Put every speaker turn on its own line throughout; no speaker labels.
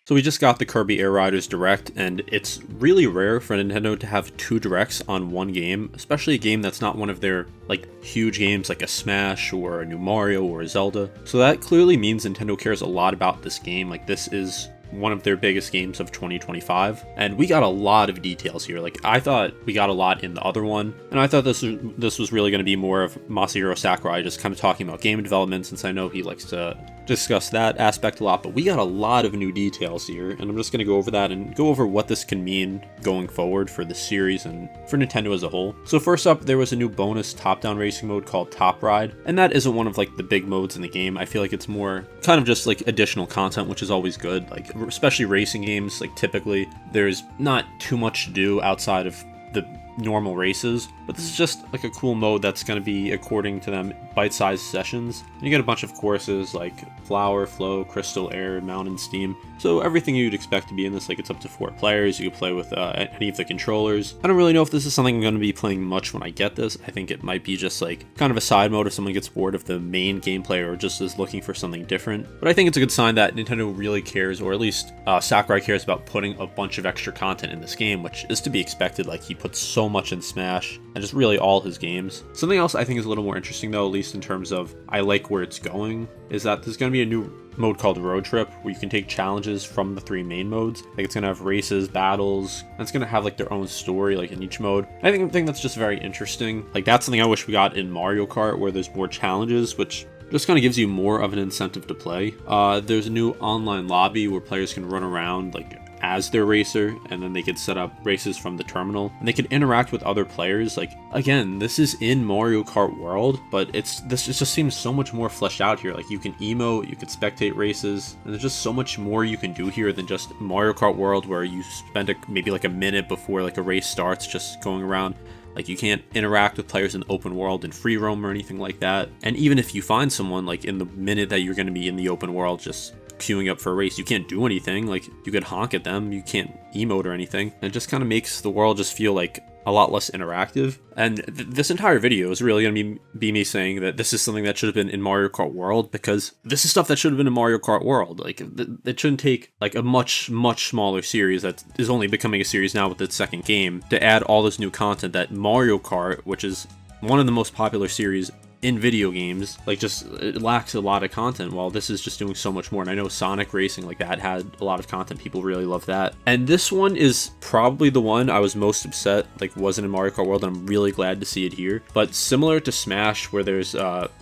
So we just got the Kirby Air Riders Direct, and it's really rare for Nintendo to have 2 Directs on one game, especially a game that's not one of their like huge games like a Smash or a new Mario or a Zelda. So that clearly means Nintendo cares a lot about this game. Like, this is one of their biggest games of 2025, and we got a lot of details here. Like, I thought we got a lot in the other one, and I thought this was really going to be more of Masahiro Sakurai just kind of talking about game development, since I know he likes to discuss that aspect a lot. But we got a lot of new details here, and I'm just going to go over that and go over what this can mean going forward for the series and for Nintendo as a whole. So first up, there was a new bonus top-down racing mode called Top Ride, and that isn't one of like the big modes in the game. I feel like it's more kind of just like additional content, which is always good. Like, especially racing games, like typically there's not too much to do outside of the normal races, but this is just like a cool mode that's going to be, according to them, bite-sized sessions. And you get a bunch of courses like Flower, Flow, Crystal, Air, Mountain, Steam. So everything you'd expect to be in this. Like, it's up to 4 players. You can play with any of the controllers. I don't really know if this is something I'm going to be playing much when I get this. I think it might be just like kind of a side mode if someone gets bored of the main gameplay or just is looking for something different. But I think it's a good sign that Nintendo really cares, or at least Sakurai cares about putting a bunch of extra content in this game, which is to be expected. Like, he puts so much in Smash and just really all his games. Something else I think is a little more interesting, though, at least in terms of I like where it's going, is that there's going to be a new mode called Road Trip where you can take challenges from the 3 main modes. Like, it's going to have races, battles, and it's going to have like their own story like in each mode. I think that's just very interesting. Like, that's something I wish we got in Mario Kart, where there's more challenges, which just kind of gives you more of an incentive to play. There's a new online lobby where players can run around like as their racer, and then they could set up races from the terminal, and they could interact with other players. Like, again, this is in Mario Kart World, but this just seems so much more fleshed out here. Like, you can emote, you can spectate races, and there's just so much more you can do here than just Mario Kart World, where you spend maybe like a minute before like a race starts just going around. Like, you can't interact with players in the open world and free roam or anything like that. And even if you find someone, like, in the minute that you're going to be in the open world just queuing up for a race, you can't do anything. Like, you could honk at them, you can't emote or anything. And it just kind of makes the world just feel like a lot less interactive. And this entire video is really going to be me saying that this is something that should have been in Mario Kart World, because this is stuff that should have been in Mario Kart World. Like, it shouldn't take like a much smaller series that is only becoming a series now with its 2nd game to add all this new content that Mario Kart, which is one of the most popular series in video games, like, just it lacks a lot of content, while this is just doing so much more. And I know Sonic Racing, like, that had a lot of content. People really love that. And this one is probably the one I was most upset like wasn't in Mario Kart World, and I'm really glad to see it here. But similar to Smash, where there's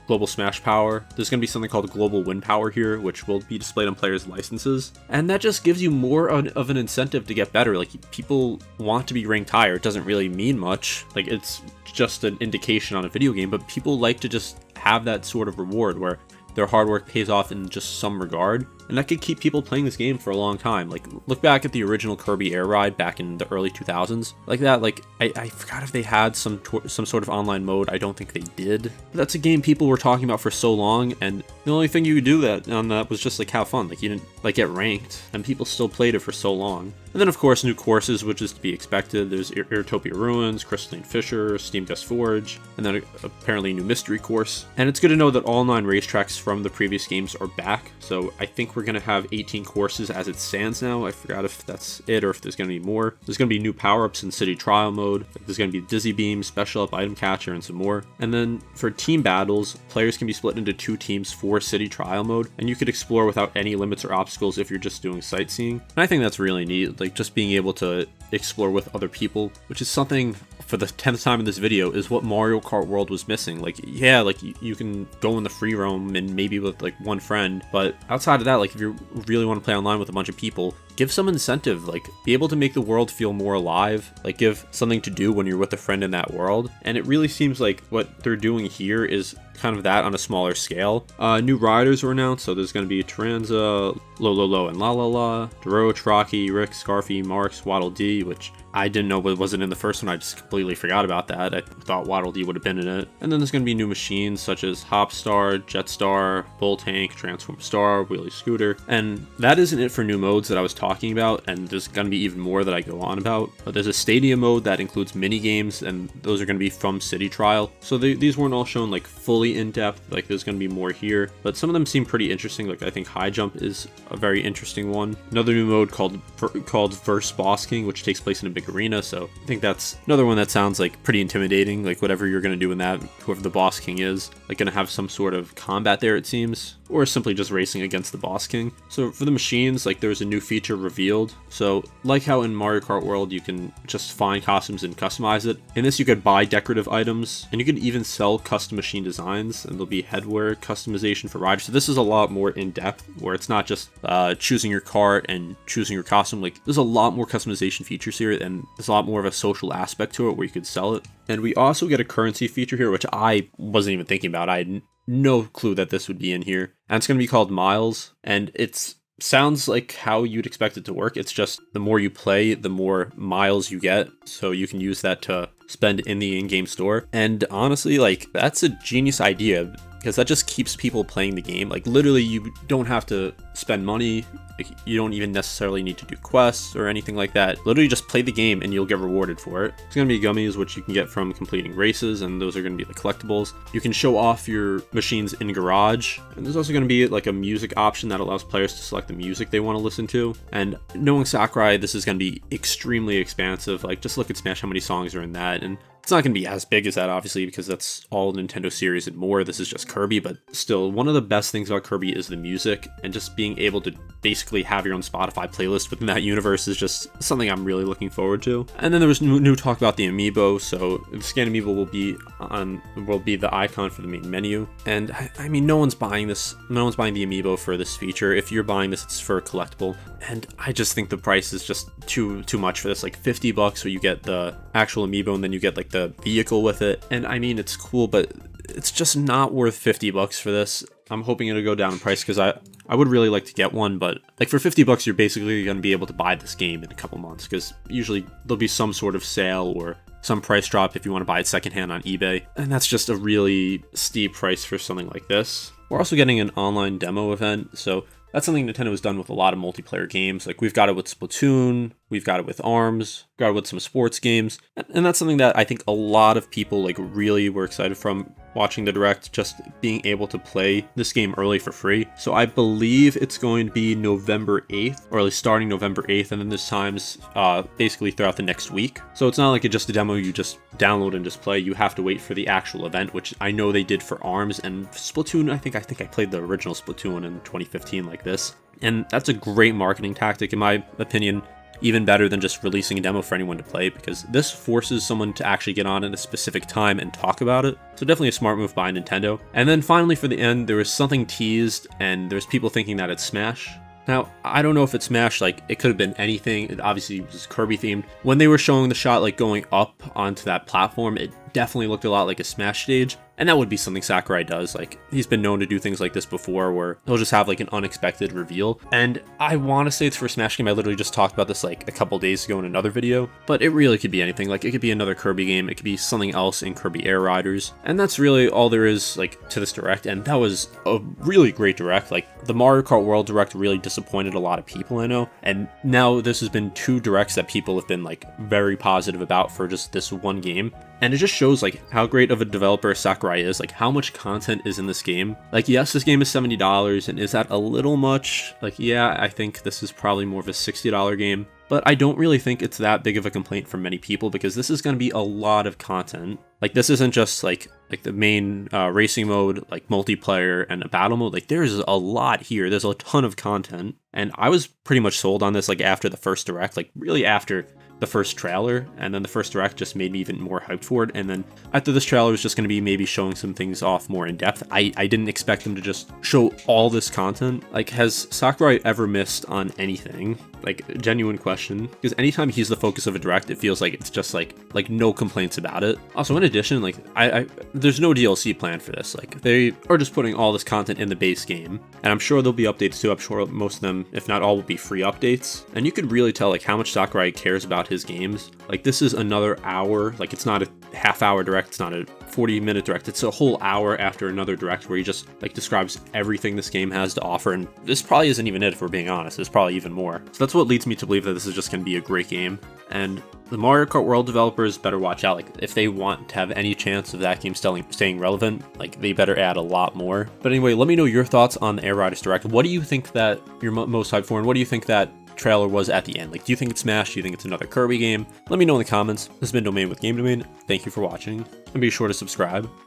Global Smash Power, there's going to be something called Global Win Power here, which will be displayed on players' licenses. And that just gives you more of an incentive to get better. Like, people want to be ranked higher. It doesn't really mean much. Like, it's just an indication on a video game, but people like to just have that sort of reward where their hard work pays off in just some regard. And that could keep people playing this game for a long time. Like, look back at the original Kirby Air Ride back in the early 2000s. Like that, like, I forgot if they had some sort of online mode. I don't think they did. But that's a game people were talking about for so long, and the only thing you could do on that was just like have fun. Like, you didn't like get ranked, and people still played it for so long. And then, of course, new courses, which is to be expected. There's Airtopia Ruins, Crystalline Fissure, Steam Gust Forge, and then apparently a new mystery course. And it's good to know that all 9 racetracks from the previous games are back. So I think we're going to have 18 courses as it stands now. I forgot if that's it or if there's going to be more. There's going to be new power-ups in City Trial mode. There's going to be Dizzy Beam, Special Up, Item Catcher, and some more. And then for team battles, players can be split into 2 teams for City Trial mode, and you could explore without any limits or obstacles if you're just doing sightseeing. And I think that's really neat. Like, just being able to explore with other people, which is something for the 10th time in this video is what Mario Kart World was missing. Like, yeah, like you can go in the free roam and maybe with like one friend, but outside of that, like, if you really want to play online with a bunch of people, give some incentive. Like, be able to make the world feel more alive. Like, give something to do when you're with a friend in that world. And it really seems like what they're doing here is kind of that on a smaller scale. New riders were announced, so there's going to be Taranza, Lo, and La, Duro, Rocky, Rick, Scarfy, Marks, Waddle Dee, which I didn't know what wasn't in the first one. I just completely forgot about that. I thought Waddle Dee would have been in it. And then there's going to be new machines such as Hop Star, Jet Star, Bull Tank, Transform Star, Wheelie Scooter. And that isn't it for new modes that I was talking about, and there's going to be even more that I go on about. But there's a Stadium mode that includes mini games, and those are going to be from City Trial. So these weren't all shown like fully in depth. Like there's going to be more here, but some of them seem pretty interesting. Like I think High Jump is a very interesting one. Another new mode called Verse Boss King, which takes place in a big arena. So I think that's another one that sounds like pretty intimidating. Like whatever you're going to do in that, whoever the Boss King is, like going to have some sort of combat there, it seems, or simply just racing against the Boss King. So for the machines, like there's a new feature revealed. So like how in Mario Kart World you can just find costumes and customize it, in this you could buy decorative items, and you could even sell custom machine designs, and there'll be headwear customization for riders. So this is a lot more in depth, where it's not just choosing your cart and choosing your costume. Like there's a lot more customization features here, and there's a lot more of a social aspect to it where you could sell it. And we also get a currency feature here, which I wasn't even thinking about. I had no clue that this would be in here. And it's going to be called Miles, and it's sounds like how you'd expect it to work. It's just the more you play, the more miles you get, so you can use that to spend in the in-game store. And honestly, like that's a genius idea, because that just keeps people playing the game. Like literally you don't have to spend money. Like, you don't even necessarily need to do quests or anything like that. Literally just play the game and you'll get rewarded for it. It's going to be gummies, which you can get from completing races, and those are going to be the collectibles. You can show off your machines in Garage, and there's also going to be like a music option that allows players to select the music they want to listen to. And knowing Sakurai, this is going to be extremely expansive. Like just look at Smash, how many songs are in that, and it's not going to be as big as that, obviously, because that's all Nintendo series and more. This is just Kirby, but still, one of the best things about Kirby is the music, and just being able to basically have your own Spotify playlist within that universe is just something I'm really looking forward to. And then there was new talk about the amiibo. So the scan amiibo will be the icon for the main menu. And I mean, no one's buying this. No one's buying the amiibo for this feature. If you're buying this, it's for a collectible. And I just think the price is just too much for this. Like $50, so you get the actual amiibo, and then you get like the vehicle with it. And I mean, it's cool, but it's just not worth $50 for this. I'm hoping it'll go down in price, because I would really like to get one, but like for $50 you're basically going to be able to buy this game in a couple months, because usually there'll be some sort of sale or some price drop if you want to buy it secondhand on eBay, and that's just a really steep price for something like this. We're also getting an online demo event, so that's something Nintendo has done with a lot of multiplayer games. Like we've got it with Splatoon, we've got it with ARMS, got it with some sports games, and that's something that I think a lot of people like really were excited from watching the Direct, just being able to play this game early for free. So I believe it's going to be November 8th, or at least starting November 8th, and then there's times basically throughout the next week. So it's not like it's just a demo you just download and just play. You have to wait for the actual event, which I know they did for ARMS and Splatoon. I think I played the original Splatoon in 2015 like this. And that's a great marketing tactic, in my opinion. Even better than just releasing a demo for anyone to play, because this forces someone to actually get on at a specific time and talk about it. So definitely a smart move by Nintendo. And then finally for the end, there was something teased, and there's people thinking that it's Smash. Now, I don't know if it's Smash, like it could have been anything. It obviously was Kirby themed. When they were showing the shot like going up onto that platform, it definitely looked a lot like a Smash stage. And that would be something Sakurai does. Like he's been known to do things like this before, where he'll just have like an unexpected reveal. And I want to say it's for a Smash game. I literally just talked about this like a couple days ago in another video, but it really could be anything. Like it could be another Kirby game. It could be something else in Kirby Air Riders. And that's really all there is like to this Direct. And that was a really great Direct. Like the Mario Kart World Direct really disappointed a lot of people, I know. And now this has been 2 Directs that people have been like very positive about for just this one game. And it just shows like how great of a developer Sakurai is, like how much content is in this game. Like, yes, this game is $70, and is that a little much? Like, yeah, I think this is probably more of a $60 game, but I don't really think it's that big of a complaint from many people, because this is going to be a lot of content. Like, this isn't just like the main racing mode, like multiplayer and a battle mode. Like, there's a lot here. There's a ton of content, and I was pretty much sold on this like after the first Direct, like really after the first trailer, and then the first Direct just made me even more hyped for it. And then after this trailer was just going to be maybe showing some things off more in depth. I didn't expect them to just show all this content. Like, has Sakurai ever missed on anything? Like, genuine question, because anytime he's the focus of a Direct, it feels like it's just like no complaints about it. Also, in addition, like there's no DLC plan for this. Like, they are just putting all this content in the base game, and I'm sure there'll be updates too. I'm sure most of them, if not all, will be free updates. And you could really tell like how much Sakurai cares about about his games. Like, this is another hour. Like, it's not a half-hour direct. It's not a 40-minute direct. It's a whole hour after another direct where he just, like, describes everything this game has to offer. And this probably isn't even it, if we're being honest. There's probably even more. So that's what leads me to believe that this is just going to be a great game. And the Mario Kart World developers better watch out. Like, if they want to have any chance of that game staying relevant, like, they better add a lot more. But anyway, let me know your thoughts on the Air Riders Direct. What do you think that you're most hyped for, and what do you think that trailer was at the end? Like, do you think it's Smash? Do you think it's another Kirby game? Let me know in the comments. This has been Domain with Game Domain. Thank you for watching, and be sure to subscribe.